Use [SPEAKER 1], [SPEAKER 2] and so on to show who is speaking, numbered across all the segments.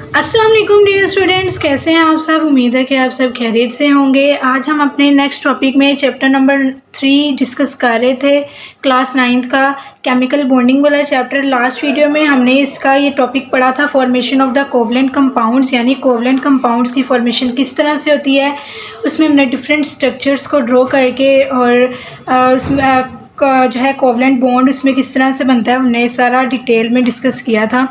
[SPEAKER 1] अस्सलाम वालेकुम dear students, कैसे हैं आप सब। उम्मीद है कि आप सब खैरियत से होंगे। आज हम अपने नेक्स्ट टॉपिक में चैप्टर नंबर 3 डिस्कस कर रहे थे, क्लास 9th का केमिकल बॉन्डिंग वाला चैप्टर। लास्ट वीडियो में हमने इसका ये टॉपिक पढ़ा था, formation of the covalent compounds, यानी कोवलेंट कंपाउंड्स की फॉर्मेशन किस तरह से होती है। उसमें हमने डिफरेंट स्ट्रक्चर्स को ड्रॉ करके और उसमें जो है कोवलेंट बॉन्ड उसमें किस तरह से बनता है, हमने सारा डिटेल में डिस्कस किया था।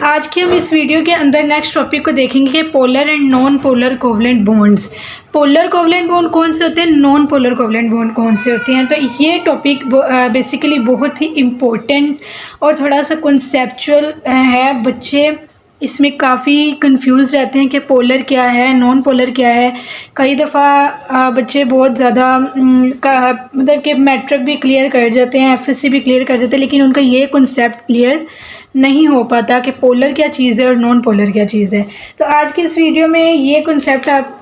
[SPEAKER 1] आज के हम इस वीडियो के अंदर नेक्स्ट टॉपिक को देखेंगे कि polar and non polar covalent bonds. Polar covalent bond कौन से होते हैं, नॉन पोलर कोवलेंट बॉन्ड कौन से होते हैं। तो ये टॉपिक बेसिकली बहुत ही इम्पोर्टेंट और थोड़ा सा कॉन्सेप्चुअल है। बच्चे इसमें काफ़ी कंफ्यूज रहते हैं कि पोलर क्या है, नॉन पोलर क्या है। कई दफ़ा बच्चे बहुत ज़्यादा मतलब कि मैट्रिक भी क्लियर कर जाते हैं, एफएससी भी क्लियर कर जाते हैं, लेकिन उनका ये कॉन्सेप्ट क्लियर नहीं हो पाता कि पोलर क्या चीज़ है और नॉन पोलर क्या चीज़ है। तो आज की इस वीडियो में ये कॉन्सेप्ट आप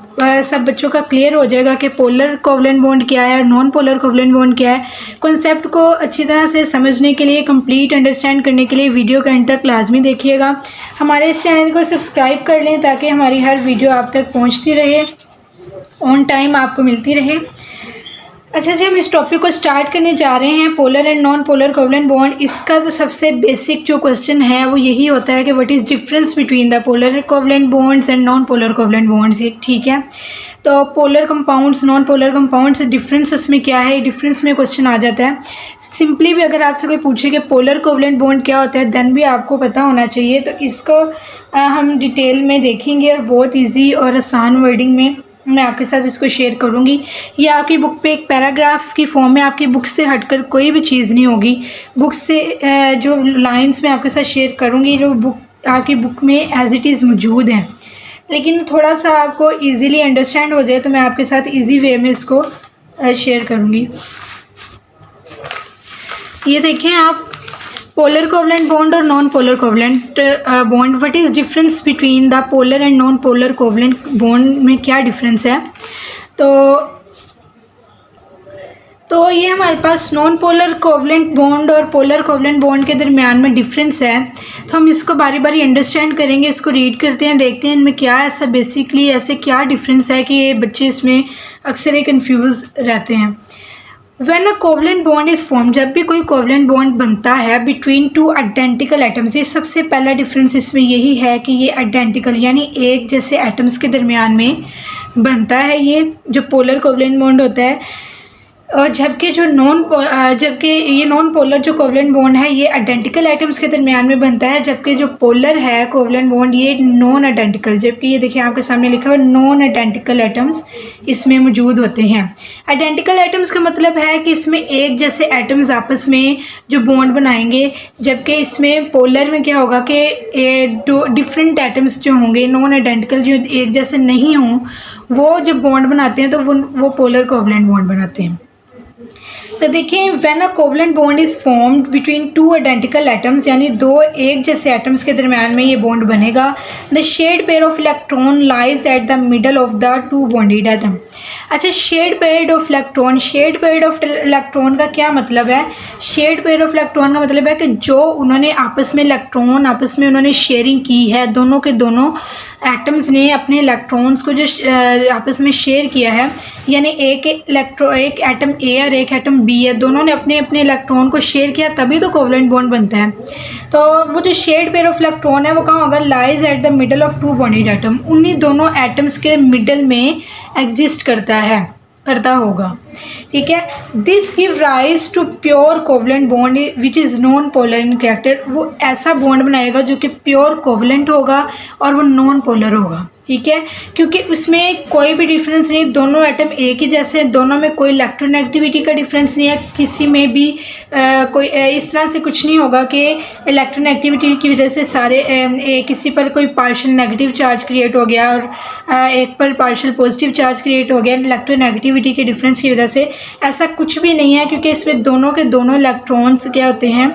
[SPEAKER 1] सब बच्चों का क्लियर हो जाएगा कि पोलर कोवलेंट बॉन्ड क्या है और नॉन पोलर कोवलेंट बॉन्ड क्या है। कॉन्सेप्ट को अच्छी तरह से समझने के लिए, कंप्लीट अंडरस्टैंड करने के लिए वीडियो का एंड तक लाजमी देखिएगा। हमारे इस चैनल को सब्सक्राइब कर लें ताकि हमारी हर वीडियो आप तक पहुंचती रहे, ऑन टाइम आपको मिलती रहे। अच्छा जी, हम इस टॉपिक को स्टार्ट करने जा रहे हैं, polar and non polar covalent bond. इसका तो सबसे बेसिक जो क्वेश्चन है वो यही होता है कि what is difference between the polar covalent bonds and non polar covalent bonds. ठीक है, तो polar compounds, non polar compounds, difference इसमें क्या है, डिफरेंस में क्वेश्चन आ जाता है। सिंपली भी अगर आपसे कोई पूछे कि पोलर कोवलेंट बॉन्ड क्या होता है, देन भी आपको पता होना चाहिए। तो इसको हम डिटेल में देखेंगे और बहुत ईजी और आसान वर्डिंग में मैं आपके साथ इसको शेयर करूंगी। ये आपकी बुक पे एक पैराग्राफ की फॉर्म में, आपकी बुक से हटकर कोई भी चीज़ नहीं होगी। बुक से जो लाइंस मैं आपके साथ शेयर करूंगी, जो बुक आपकी बुक में एज इट इज़ मौजूद है, लेकिन थोड़ा सा आपको इजीली अंडरस्टैंड हो जाए तो मैं आपके साथ इजी वे में इसको शेयर करूंगी। ये देखें आप, पोलर कोवलेंट बॉन्ड और non polar covalent bond, what is difference between the polar and non polar covalent bond में क्या डिफरेंस है। तो ये हमारे पास नॉन पोलर कोवलेंट बॉन्ड और पोलर कोवलेंट बॉन्ड के दरमियान में डिफरेंस है। तो हम इसको बारी बारी अंडरस्टैंड करेंगे, इसको रीड करते हैं, देखते हैं इनमें क्या ऐसा बेसिकली ऐसे क्या डिफरेंस है कि ये बच्चे इसमें अक्सर ही कन्फ्यूज़ रहते हैं। When a covalent bond is formed, जब भी कोई कोवलेंट बॉन्ड बनता है बिटवीन टू आइडेंटिकल एटम्स, ये सबसे पहला डिफरेंस इसमें यही है कि ये आइडेंटिकल यानी एक जैसे एटम्स के दरमियान में बनता है ये जो पोलर कोवलेंट बॉन्ड होता है। और जबकि ये नॉन पोलर जो कोवलेंट बॉन्ड है ये आइडेंटिकल एटम्स के दरमियान में बनता है, जबकि जो पोलर है कोवलेंट बॉन्ड ये नॉन आइडेंटिकल, जबकि ये देखिए आपके सामने लिखा हुआ नॉन आइडेंटिकल एटम्स इसमें मौजूद होते हैं। आइडेंटिकल एटम्स का मतलब है कि इसमें एक जैसे एटम्स आपस में जो बॉन्ड बनाएंगे, जबकि इसमें पोलर में क्या होगा कि डिफरेंट एटम्स जो होंगे नॉन आइडेंटिकल, जो एक जैसे नहीं हों, वो जब बॉन्ड बनाते हैं तो वो पोलर कोवलेंट बॉन्ड बनाते हैं। तो देखिए, when a covalent bond is formed between two identical atoms, यानी दो एक जैसे एटम्स के दरमियान में ये बॉन्ड बनेगा। The shared pair of electron lies at the middle of the two bonded atom. अच्छा, shared pair of electron, shared pair of electron का क्या मतलब है। शेड पेयर ऑफ इलेक्ट्रॉन का मतलब है कि जो उन्होंने आपस में इलेक्ट्रॉन आपस में उन्होंने शेयरिंग की है, दोनों के दोनों एटम्स ने अपने इलेक्ट्रॉन्स को जो आपस में शेयर किया है, यानी एक एटम ए और एक एटम बी है, दोनों ने अपने अपने इलेक्ट्रॉन को शेयर किया, तभी तो कोवलेंट बॉन्ड बनता है। तो वो जो शेड पेयर ऑफ इलेक्ट्रॉन है वो कहाँ होगा, lies at the middle of two bonded atom, उन्हीं दोनों एटम्स के मिडल में एग्जिस्ट करता होगा। ठीक है, this give rise to pure covalent bond which is non polar in character. वो ऐसा बॉन्ड बनाएगा जो कि प्योर कोवलेंट होगा और वो नॉन पोलर होगा। ठीक है, क्योंकि उसमें कोई भी डिफरेंस नहीं, दोनों एटम एक ही जैसे हैं, दोनों में कोई इलेक्ट्रोनेगेटिविटी का डिफरेंस नहीं है, किसी में भी कोई इस तरह से कुछ नहीं होगा कि इलेक्ट्रोनेगेटिविटी की वजह से सारे किसी पर कोई पार्शियल नेगेटिव चार्ज क्रिएट हो गया और एक पर पार्शियल पॉजिटिव चार्ज क्रिएट हो गया इलेक्ट्रोनेगेटिविटी के डिफरेंस की वजह से। ऐसा कुछ भी नहीं है, क्योंकि इसमें दोनों के दोनों इलेक्ट्रॉन्स क्या होते हैं,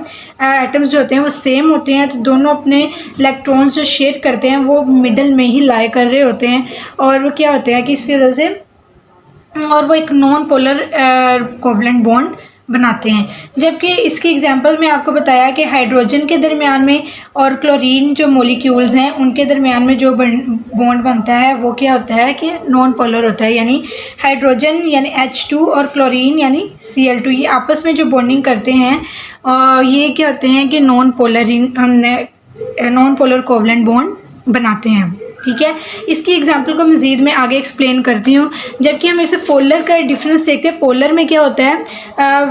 [SPEAKER 1] एटम्स जो होते हैं वो सेम होते हैं। तो दोनों अपने इलेक्ट्रॉन्स जो शेयर करते हैं वो मिडल में ही लाई कर रहे होते हैं, और वो क्या होते हैं कि इस वजह से, और वो एक नॉन पोलर कोवलेंट बॉन्ड बनाते हैं। जबकि इसकी एग्जांपल में आपको बताया कि हाइड्रोजन के दरमियान में और क्लोरीन जो मॉलिक्यूल्स हैं उनके दरमियान में जो बॉन्ड बनता है वो क्या होता है कि नॉन पोलर होता है, यानी हाइड्रोजन यानी H2 और क्लोरीन यानी Cl2 ये आपस में जो बॉन्डिंग करते हैं ये क्या होते हैं कि नॉन पोलर कोवलेंट बॉन्ड बनाते हैं। ठीक है, इसकी एग्जांपल को मज़ीद मैं आगे एक्सप्लेन करती हूँ। जबकि हम इसे पोलर का डिफरेंस देखते हैं। पोलर में क्या होता है,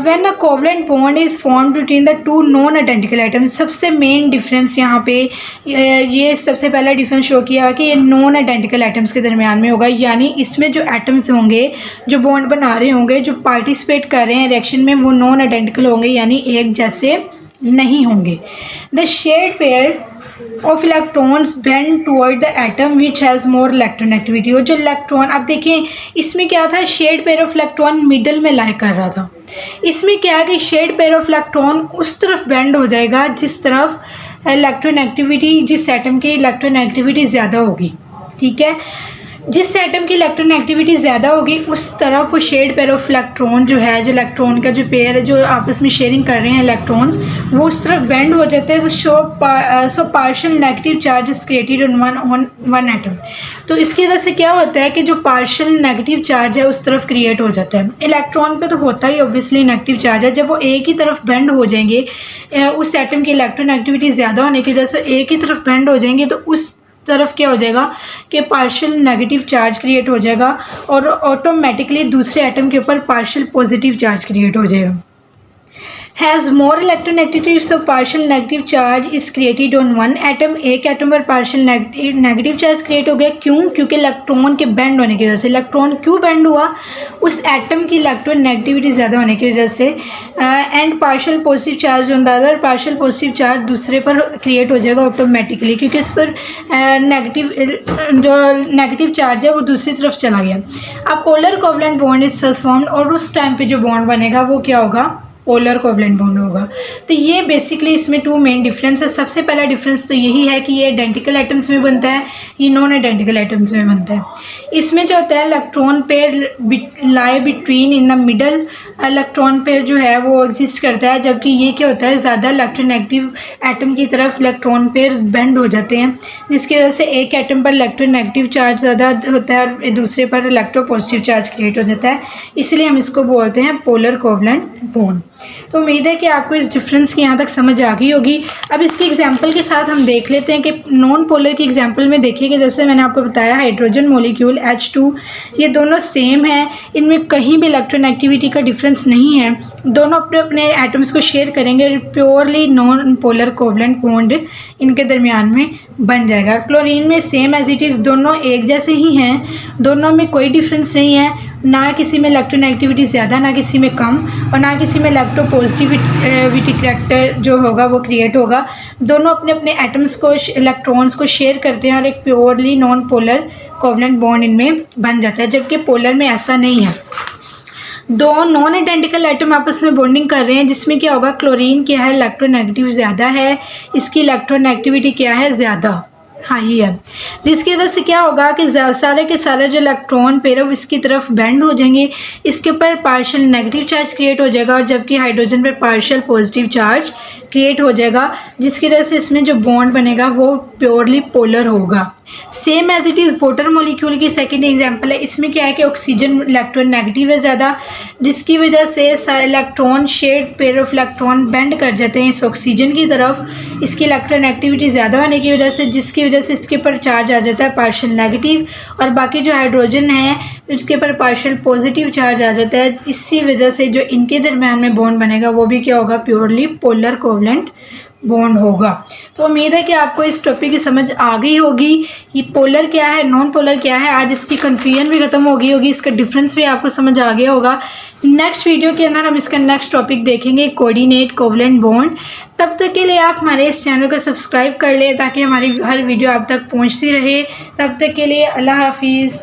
[SPEAKER 1] when a covalent bond is formed between the two non identical items. सबसे मेन डिफरेंस यहाँ पे ये सबसे पहला डिफरेंस शो किया कि ये नॉन आइडेंटिकल आइटम्स के दरमियान में होगा, यानी इसमें जो एटम्स होंगे जो बॉन्ड बना रहे होंगे, जो पार्टिसिपेट कर रहे हैं रिएक्शन में, वो नॉन आइडेंटिकल होंगे यानी एक जैसे नहीं होंगे। The shared pair of electrons bend toward the atom which has more electronegativity. वो जो इलेक्ट्रॉन, अब देखें इसमें क्या था, shared pair of electron middle में लाई कर रहा था। इसमें क्या है कि शेयर्ड पेयर ऑफ इलेक्ट्रॉन उस तरफ बेंड हो जाएगा जिस तरफ इलेक्ट्रोनेगेटिविटी, जिस एटम की इलेक्ट्रोनेगेटिविटी ज़्यादा होगी। ठीक है, जिस एटम की इलेक्ट्रोनेगेटिविटी ज़्यादा होगी उस तरफ वो शेयर्ड पेयर ऑफ इलेक्ट्रॉन जो है, जो इलेक्ट्रॉन का जो पेयर है जो आपस में शेयरिंग कर रहे हैं इलेक्ट्रॉन्स, वो उस तरफ बेंड हो जाते हैं। So partial negative charge is created on one atom. तो इसकी वजह से क्या होता है कि जो पार्शियल नेगेटिव चार्ज है उस तरफ क्रिएट हो जाता है। इलेक्ट्रॉन पे तो होता ही ऑब्वियसली नेगेटिव चार्ज है। जब वो एक ही तरफ बेंड हो जाएंगे, उस एटम की इलेक्ट्रोनेगेटिविटी ज़्यादा होने की वजह से एक ही तरफ बेंड हो जाएंगे, तो उस तरफ क्या हो जाएगा कि पार्शियल नेगेटिव चार्ज क्रिएट हो जाएगा और ऑटोमेटिकली दूसरे एटम के ऊपर पार्शियल पॉजिटिव चार्ज क्रिएट हो जाएगा। Has more electronegativity, so partial negative charge is created on one atom. एक एटम पर पार्शियल नेगेटिव चार्ज क्रिएट हो गया। क्यों? क्योंकि इलेक्ट्रॉन के बेंड होने की वजह से। इलेक्ट्रॉन क्यों बेंड हुआ? उस एटम की इलेक्ट्रोनेगेटिविटी ज़्यादा होने की वजह से। And partial positive charge on the other, partial positive charge दूसरे पर क्रिएट हो जाएगा ऑटोमेटिकली, क्योंकि इस पर जो नेगेटिव चार्ज है वो दूसरी तरफ चला गया। अब polar covalent bond is such formed, और उस टाइम पे जो बॉन्ड बनेगा वो क्या होगा? पोलर कोवलेंट बॉन्ड होगा। तो ये बेसिकली इसमें टू मेन डिफरेंस है। सबसे पहला डिफरेंस तो यही है कि ये आइडेंटिकल आइटम्स में बनता है, ये नॉन आइडेंटिकल आइटम्स में बनता है। इसमें जो होता है electron pair lie between in the middle, electron pair जो है वो एग्जिस्ट करता है। जबकि ये क्या होता है, ज़्यादा इलेक्ट्रोनेगेटिव एटम की तरफ इलेक्ट्रॉन पेयर बेंड हो जाते हैं, जिसकी वजह से एक एटम पर इलेक्ट्रोनेगेटिव चार्ज ज़्यादा होता है और दूसरे पर इलेक्ट्रोपॉजिटिव चार्ज क्रिएट हो जाता है। इसलिए हम इसको बोलते हैं पोलर कोवलेंट बॉन्ड। तो उम्मीद है कि आपको इस डिफरेंस की यहाँ तक समझ आ गई होगी। अब इसकी एग्जांपल के साथ हम देख लेते हैं कि नॉन पोलर की एग्जांपल में देखिए कि जैसे मैंने आपको बताया हाइड्रोजन मॉलिक्यूल H2, ये दोनों सेम है, इनमें कहीं भी इलेक्ट्रोनेगेटिविटी का डिफरेंस नहीं है। दोनों अपने अपने एटम्स को शेयर करेंगे, purely non polar covalent bond इनके दरमियान में बन जाएगा। क्लोरीन में सेम एज इट इज़, दोनों एक जैसे ही हैं, दोनों में कोई डिफरेंस नहीं है, ना किसी में इलेक्ट्रोनेगेटिविटी ज़्यादा ना किसी में कम, और ना किसी में इलेक्ट्रोपॉजिटिविटी करैक्टर जो होगा वो क्रिएट होगा। दोनों अपने अपने एटम्स को, इलेक्ट्रॉन्स को शेयर करते हैं और एक purely non polar covalent bond इनमें बन जाता है। जबकि पोलर में ऐसा नहीं है। दो नॉन आइडेंटिकल एटम आपस में बॉन्डिंग कर रहे हैं, जिसमें क्या होगा, क्लोरीन क्या है, इलेक्ट्रोनेगेटिव ज़्यादा है, इसकी इलेक्ट्रोनेगेटिविटी क्या है, ज़्यादा हाई है, जिसकी वजह से क्या होगा कि सारे के सारे जो इलेक्ट्रॉन पेयर है इसकी तरफ बेंड हो जाएंगे, इसके ऊपर पार्शियल नेगेटिव चार्ज क्रिएट हो जाएगा, और जबकि हाइड्रोजन पर पार्शियल पॉजिटिव चार्ज क्रिएट हो जाएगा, जिसकी वजह से इसमें जो बॉन्ड बनेगा वो प्योरली पोलर होगा। Same as it is water molecule की सेकेंड एग्जांपल है। इसमें क्या है कि ऑक्सीजन इलेक्ट्रॉन नेगेटिव है ज़्यादा, जिसकी वजह से electron shared pair of electron bend कर जाते हैं इस ऑक्सीजन की तरफ, इसकी इलेक्ट्रॉन एक्टिविटी ज़्यादा होने की वजह से, जिसकी वजह से इसके ऊपर चार्ज आ जाता है पार्शियल नेगेटिव, और बाकी जो हाइड्रोजन है उसके ऊपर पार्शियल पॉजिटिव चार्ज आ जाता है। इसी वजह से जो इनके दरमियान में बॉन्ड बनेगा वो भी क्या होगा, प्योरली पोलर कोवलेंट बॉन्ड होगा। तो उम्मीद है कि आपको इस टॉपिक की समझ आ गई होगी, ये पोलर क्या है, नॉन पोलर क्या है। आज इसकी कन्फ्यूजन भी ख़त्म हो गई होगी, इसका डिफरेंस भी आपको समझ आ गया होगा। नेक्स्ट वीडियो के अंदर हम इसका नेक्स्ट टॉपिक देखेंगे, कोऑर्डिनेट कोवलेंट बॉन्ड। तब तक के लिए आप हमारे इस चैनल को सब्सक्राइब कर लें ताकि हमारी हर वीडियो आप तक पहुंचती रहे। तब तक के लिए अल्लाह हाफिज़।